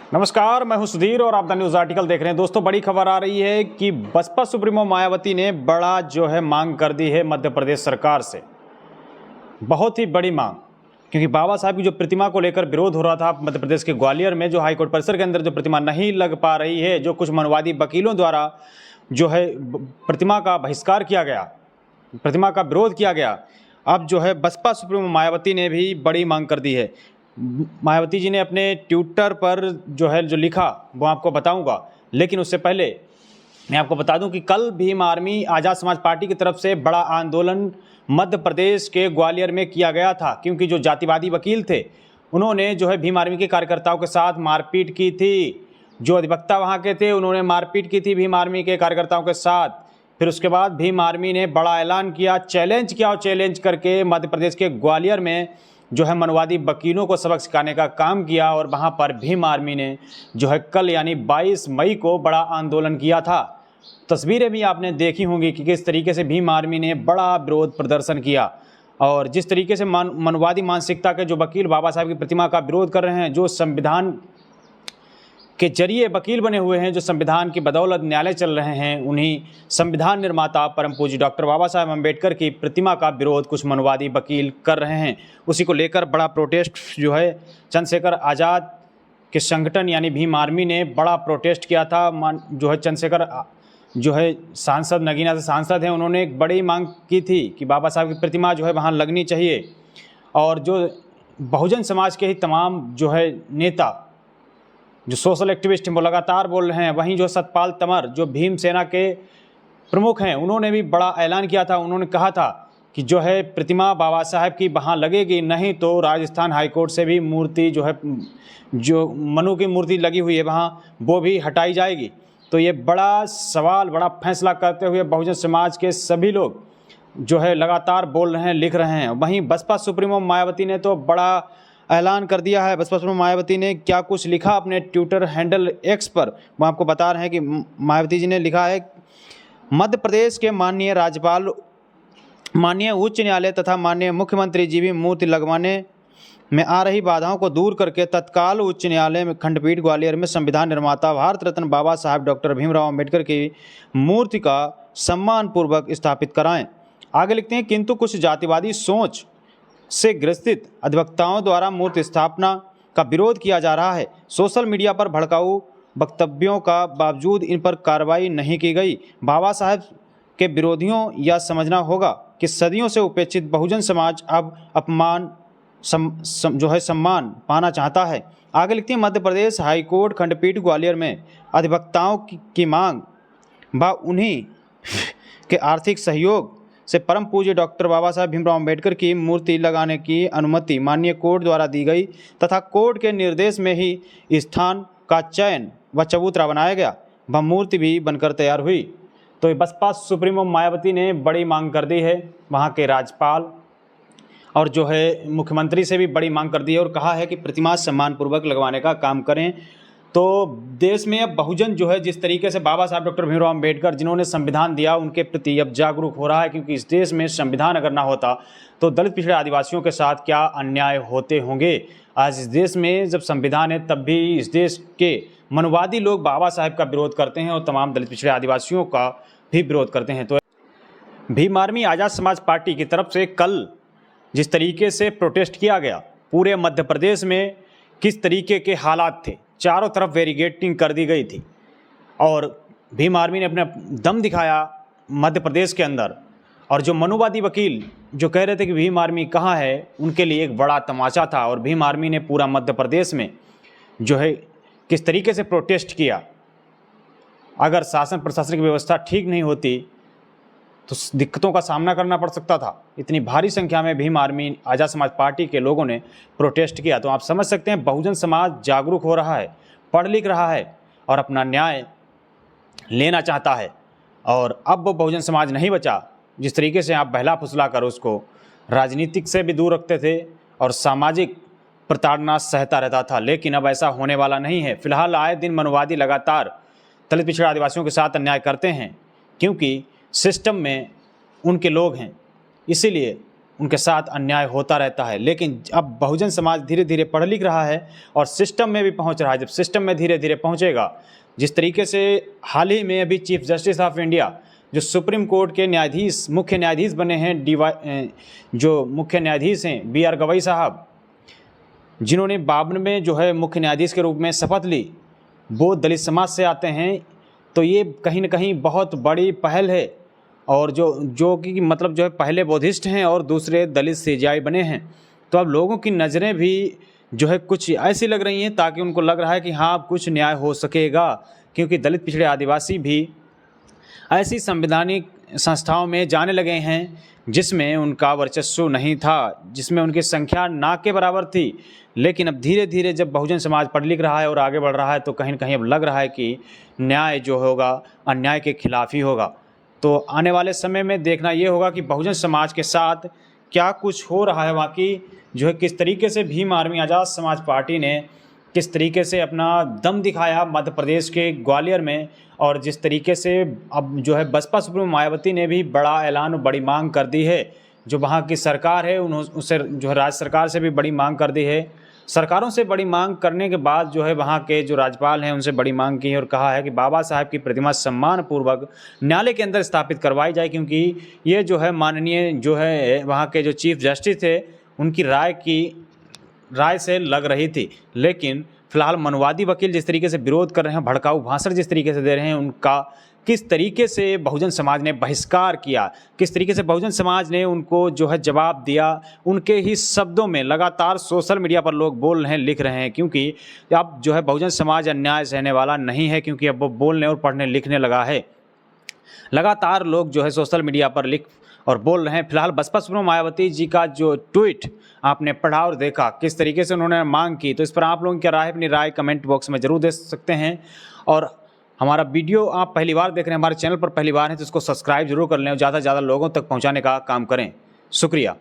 नमस्कार, मैं हूं सुधीर और आप द न्यूज़ आर्टिकल देख रहे हैं। दोस्तों, बड़ी खबर आ रही है कि बसपा सुप्रीमो मायावती ने बड़ा मांग कर दी है मध्य प्रदेश सरकार से। बहुत ही बड़ी मांग, क्योंकि बाबा साहब की जो प्रतिमा को लेकर विरोध हो रहा था मध्य प्रदेश के ग्वालियर में, जो हाईकोर्ट परिसर के अंदर जो प्रतिमा नहीं लग पा रही है, जो कुछ मनवादी वकीलों द्वारा प्रतिमा का बहिष्कार किया गया, प्रतिमा का विरोध किया गया। अब बसपा सुप्रीमो मायावती ने भी बड़ी मांग कर दी है। मायावती जी ने अपने ट्विटर पर जो लिखा वो आपको बताऊंगा, लेकिन उससे पहले मैं आपको बता दूं कि कल भीम आर्मी आज़ाद समाज पार्टी की तरफ से बड़ा आंदोलन मध्य प्रदेश के ग्वालियर में किया गया था, क्योंकि जो जातिवादी वकील थे उन्होंने भीम आर्मी के कार्यकर्ताओं के साथ मारपीट की थी। जो अधिवक्ता वहाँ के थे उन्होंने मारपीट की थी भीम आर्मी के कार्यकर्ताओं के साथ। फिर उसके बाद भीम आर्मी ने बड़ा ऐलान किया, चैलेंज किया, और चैलेंज करके मध्य प्रदेश के ग्वालियर में मनवादी वकीलों को सबक सिखाने का काम किया। और वहाँ पर भीम आर्मी ने कल यानी 22 मई को बड़ा आंदोलन किया था। तस्वीरें भी आपने देखी होंगी कि किस तरीके से भीम आर्मी ने बड़ा विरोध प्रदर्शन किया, और जिस तरीके से मनवादी मानसिकता के जो वकील बाबा साहब की प्रतिमा का विरोध कर रहे हैं, जो संविधान के जरिए वकील बने हुए हैं, जो संविधान की बदौलत न्यायालय चल रहे हैं, उन्हीं संविधान निर्माता परम पूज्य डॉक्टर बाबा साहब अम्बेडकर की प्रतिमा का विरोध कुछ मनवादी वकील कर रहे हैं। उसी को लेकर बड़ा प्रोटेस्ट चंद्रशेखर आज़ाद के संगठन यानी भीम आर्मी ने बड़ा प्रोटेस्ट किया था। चंद्रशेखर सांसद, नगीना से सांसद हैं, उन्होंने एक बड़ी मांग की थी कि बाबा साहब की प्रतिमा वहाँ लगनी चाहिए। और जो बहुजन समाज के ही तमाम नेता, जो सोशल एक्टिविस्ट हैं, वो लगातार बोल रहे हैं। वहीं सतपाल तंवर जो भीम सेना के प्रमुख हैं, उन्होंने भी बड़ा ऐलान किया था। उन्होंने कहा था कि प्रतिमा बाबा साहब की वहाँ लगेगी, नहीं तो राजस्थान हाईकोर्ट से भी मूर्ति जो मनु की मूर्ति लगी हुई है वहाँ, वो भी हटाई जाएगी। तो ये बड़ा सवाल, बड़ा फैसला करते हुए बहुजन समाज के सभी लोग लगातार बोल रहे हैं, लिख रहे हैं। वहीं बसपा सुप्रीमो मायावती ने तो बड़ा ऐलान कर दिया है। बसपा सुप्रीमो मायावती ने क्या कुछ लिखा अपने ट्विटर हैंडल एक्स पर, वो आपको बता रहे हैं कि मायावती जी ने लिखा है, मध्य प्रदेश के माननीय राज्यपाल, माननीय उच्च न्यायालय तथा माननीय मुख्यमंत्री जी भी मूर्ति लगवाने में आ रही बाधाओं को दूर करके तत्काल उच्च न्यायालय में खंडपीठ ग्वालियर में संविधान निर्माता भारत रत्न बाबा साहब डॉक्टर भीमराव अम्बेडकर की मूर्ति का सम्मानपूर्वक स्थापित कराएं। आगे लिखते हैं, किंतु कुछ जातिवादी सोच से ग्रसित अधिवक्ताओं द्वारा मूर्ति स्थापना का विरोध किया जा रहा है। सोशल मीडिया पर भड़काऊ वक्तव्यों का बावजूद इन पर कार्रवाई नहीं की गई। बाबा साहब के विरोधियों यह समझना होगा कि सदियों से उपेक्षित बहुजन समाज अब सम्मान पाना चाहता है। आगे लिखते हैं, मध्य प्रदेश हाईकोर्ट खंडपीठ ग्वालियर में अधिवक्ताओं की मांग व उन्हीं के आर्थिक सहयोग से परम पूज्य डॉक्टर बाबा साहब भीमराव अम्बेडकर की मूर्ति लगाने की अनुमति माननीय कोर्ट द्वारा दी गई तथा कोर्ट के निर्देश में ही स्थान का चयन व चबूतरा बनाया गया, वह मूर्ति भी बनकर तैयार हुई। तो बसपा सुप्रीमो मायावती ने बड़ी मांग कर दी है, वहाँ के राज्यपाल और मुख्यमंत्री से भी बड़ी मांग कर दी है, और कहा है कि प्रतिमा सम्मानपूर्वक लगवाने का काम करें। तो देश में अब बहुजन जिस तरीके से बाबा साहब डॉक्टर भीमराव अम्बेडकर जिन्होंने संविधान दिया, उनके प्रति अब जागरूक हो रहा है, क्योंकि इस देश में संविधान अगर ना होता तो दलित पिछड़े आदिवासियों के साथ क्या अन्याय होते होंगे। आज इस देश में जब संविधान है तब भी इस देश के मनवादी लोग बाबा साहब का विरोध करते हैं और तमाम दलित पिछड़े आदिवासियों का भी विरोध करते हैं। तो भीम आर्मी आज़ाद समाज पार्टी की तरफ से कल जिस तरीके से प्रोटेस्ट किया गया, पूरे मध्य प्रदेश में किस तरीके के हालात थे, चारों तरफ बैरिकेडिंग कर दी गई थी, और भीम आर्मी ने अपना दम दिखाया मध्य प्रदेश के अंदर। और जो मनुवादी वकील जो कह रहे थे कि भीम आर्मी कहाँ है, उनके लिए एक बड़ा तमाचा था। और भीम आर्मी ने पूरा मध्य प्रदेश में किस तरीके से प्रोटेस्ट किया। अगर शासन प्रशासनिक व्यवस्था ठीक नहीं होती तो दिक्कतों का सामना करना पड़ सकता था। इतनी भारी संख्या में भीम आर्मी आज़ाद समाज पार्टी के लोगों ने प्रोटेस्ट किया। तो आप समझ सकते हैं बहुजन समाज जागरूक हो रहा है, पढ़ लिख रहा है और अपना न्याय लेना चाहता है। और अब वो बहुजन समाज नहीं बचा। जिस तरीके से आप बहला फुसला कर उसको राजनीतिक से भी दूर रखते थे और सामाजिक प्रताड़ना सहता रहता था, लेकिन अब ऐसा होने वाला नहीं है। फिलहाल आए दिन मनवादी लगातार दलित पिछड़ा आदिवासियों के साथ अन्याय करते हैं, क्योंकि सिस्टम में उनके लोग हैं, इसीलिए उनके साथ अन्याय होता रहता है। लेकिन अब बहुजन समाज धीरे धीरे पढ़ लिख रहा है और सिस्टम में भी पहुंच रहा है। जब सिस्टम में धीरे धीरे पहुंचेगा, जिस तरीके से हाल ही में अभी चीफ जस्टिस ऑफ इंडिया जो सुप्रीम कोर्ट के न्यायाधीश, मुख्य न्यायाधीश बने हैं, जो मुख्य न्यायाधीश हैं BR गवई साहब, जिन्होंने 52 में जो है मुख्य न्यायाधीश के रूप में शपथ ली, वो दलित समाज से आते हैं। तो ये कहीं ना कहीं बहुत बड़ी पहल है। और जो कि मतलब जो है पहले बौद्धिस्ट हैं और दूसरे दलित CJI बने हैं। तो अब लोगों की नज़रें भी जो है कुछ ऐसी लग रही हैं, ताकि उनको लग रहा है कि हाँ कुछ न्याय हो सकेगा, क्योंकि दलित पिछड़े आदिवासी भी ऐसी संवैधानिक संस्थाओं में जाने लगे हैं जिसमें उनका वर्चस्व नहीं था, जिसमें उनकी संख्या ना के बराबर थी। लेकिन अब धीरे धीरे जब बहुजन समाज पढ़ लिख रहा है और आगे बढ़ रहा है, तो कहीं ना कहीं अब लग रहा है कि न्याय जो होगा अन्याय के खिलाफ ही होगा। तो आने वाले समय में देखना ये होगा कि बहुजन समाज के साथ क्या कुछ हो रहा है। बाकी जो है किस तरीके से भीम आर्मी आज़ाद समाज पार्टी ने किस तरीके से अपना दम दिखाया मध्य प्रदेश के ग्वालियर में, और जिस तरीके से अब जो है बसपा सुप्रीमो मायावती ने भी बड़ा ऐलान और बड़ी मांग कर दी है। जो वहाँ की सरकार है उससे जो है राज्य सरकार से भी बड़ी मांग कर दी है। सरकारों से बड़ी मांग करने के बाद जो है वहाँ के जो राज्यपाल हैं उनसे बड़ी मांग की है और कहा है कि बाबा साहब की प्रतिमा सम्मानपूर्वक न्यायालय के अंदर स्थापित करवाई जाए, क्योंकि ये जो है माननीय जो है वहाँ के जो चीफ जस्टिस थे उनकी राय से लग रही थी। लेकिन फिलहाल मनवादी वकील जिस तरीके से विरोध कर रहे हैं, भड़काऊ भाषण जिस तरीके से दे रहे हैं, उनका किस तरीके से बहुजन समाज ने बहिष्कार किया, किस तरीके से बहुजन समाज ने उनको जो है जवाब दिया, उनके ही शब्दों में लगातार सोशल मीडिया पर लोग बोल रहे हैं, लिख रहे हैं। क्योंकि अब जो है बहुजन समाज अन्याय सहने वाला नहीं है, क्योंकि अब वो बोलने और पढ़ने लिखने लगा है। लगातार लोग जो है सोशल मीडिया पर लिख और बोल रहे हैं। फिलहाल बसपा सुप्रीमो मायावती जी का जो ट्वीट आपने पढ़ा और देखा, किस तरीके से उन्होंने मांग की, तो इस पर आप लोगों की क्या राय है, अपनी राय कमेंट बॉक्स में जरूर दे सकते हैं। और हमारा वीडियो आप पहली बार देख रहे हैं, हमारे चैनल पर पहली बार है, तो इसको सब्सक्राइब जरूर कर लें और ज़्यादा से ज़्यादा लोगों तक पहुँचाने का काम करें। शुक्रिया।